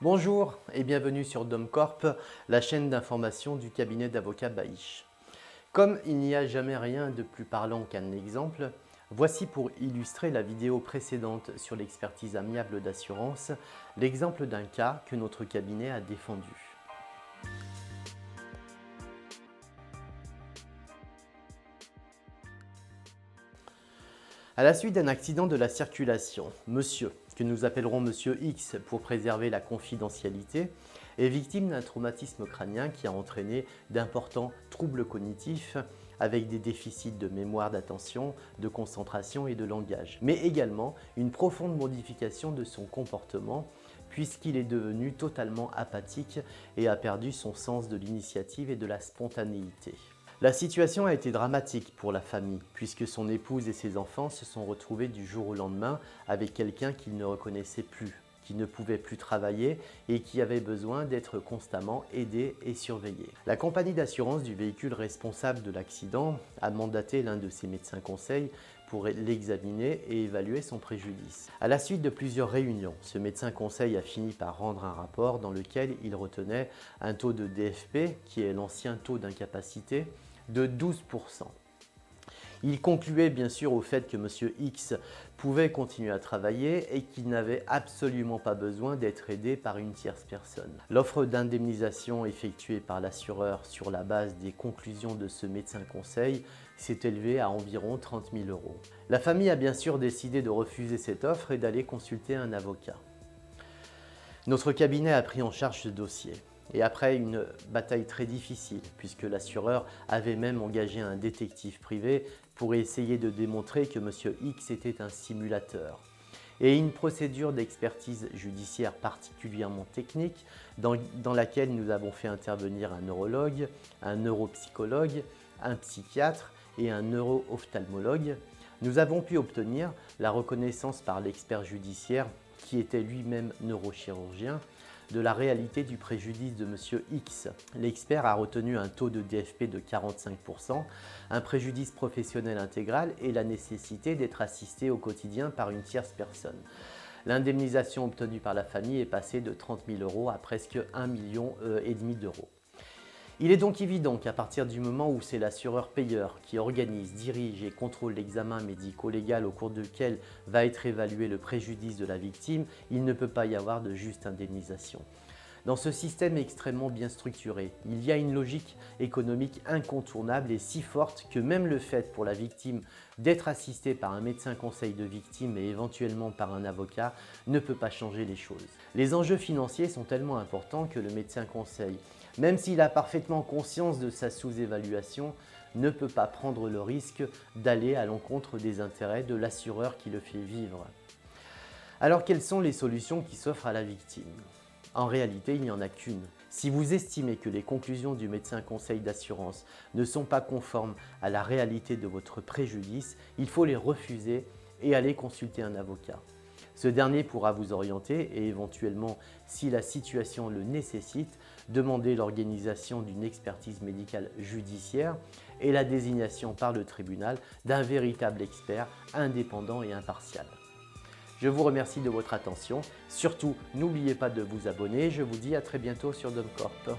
Bonjour et bienvenue sur DomCorp, la chaîne d'information du cabinet d'avocats Baïch. Comme il n'y a jamais rien de plus parlant qu'un exemple, voici pour illustrer la vidéo précédente sur l'expertise amiable d'assurance, l'exemple d'un cas que notre cabinet a défendu. À la suite d'un accident de la circulation, monsieur, que nous appellerons monsieur X pour préserver la confidentialité, est victime d'un traumatisme crânien qui a entraîné d'importants troubles cognitifs avec des déficits de mémoire d'attention, de concentration et de langage, mais également une profonde modification de son comportement puisqu'il est devenu totalement apathique et a perdu son sens de l'initiative et de la spontanéité. La situation a été dramatique pour la famille, puisque son épouse et ses enfants se sont retrouvés du jour au lendemain avec quelqu'un qu'ils ne reconnaissaient plus, qui ne pouvait plus travailler et qui avait besoin d'être constamment aidé et surveillé. La compagnie d'assurance du véhicule responsable de l'accident a mandaté l'un de ses médecins conseils pour l'examiner et évaluer son préjudice. À la suite de plusieurs réunions, ce médecin conseil a fini par rendre un rapport dans lequel il retenait un taux de DFP, qui est l'ancien taux d'incapacité, de 12%. Il concluait bien sûr au fait que M. X pouvait continuer à travailler et qu'il n'avait absolument pas besoin d'être aidé par une tierce personne. L'offre d'indemnisation effectuée par l'assureur sur la base des conclusions de ce médecin conseil s'est élevée à environ 30 000 €. La famille a bien sûr décidé de refuser cette offre et d'aller consulter un avocat. Notre cabinet a pris en charge ce dossier. Et après une bataille très difficile, puisque l'assureur avait même engagé un détective privé pour essayer de démontrer que M. X était un simulateur, et une procédure d'expertise judiciaire particulièrement technique dans laquelle nous avons fait intervenir un neurologue, un neuropsychologue, un psychiatre et un neuro-ophtalmologue, nous avons pu obtenir la reconnaissance par l'expert judiciaire, qui était lui-même neurochirurgien, de la réalité du préjudice de M. X. L'expert a retenu un taux de DFP de 45%, un préjudice professionnel intégral et la nécessité d'être assisté au quotidien par une tierce personne. L'indemnisation obtenue par la famille est passée de 30 000 € à presque 1,5 million d'euros. Il est donc évident qu'à partir du moment où c'est l'assureur payeur qui organise, dirige et contrôle l'examen médico-légal au cours duquel va être évalué le préjudice de la victime, il ne peut pas y avoir de juste indemnisation. Dans ce système extrêmement bien structuré, il y a une logique économique incontournable et si forte que même le fait pour la victime d'être assistée par un médecin conseil de victime et éventuellement par un avocat ne peut pas changer les choses. Les enjeux financiers sont tellement importants que le médecin conseil, même s'il a parfaitement conscience de sa sous-évaluation, ne peut pas prendre le risque d'aller à l'encontre des intérêts de l'assureur qui le fait vivre. Alors quelles sont les solutions qui s'offrent à la victime ? En réalité, il n'y en a qu'une. Si vous estimez que les conclusions du médecin conseil d'assurance ne sont pas conformes à la réalité de votre préjudice, il faut les refuser et aller consulter un avocat. Ce dernier pourra vous orienter et éventuellement, si la situation le nécessite, demander l'organisation d'une expertise médicale judiciaire et la désignation par le tribunal d'un véritable expert indépendant et impartial. Je vous remercie de votre attention. Surtout, n'oubliez pas de vous abonner. Je vous dis à très bientôt sur DomCorp.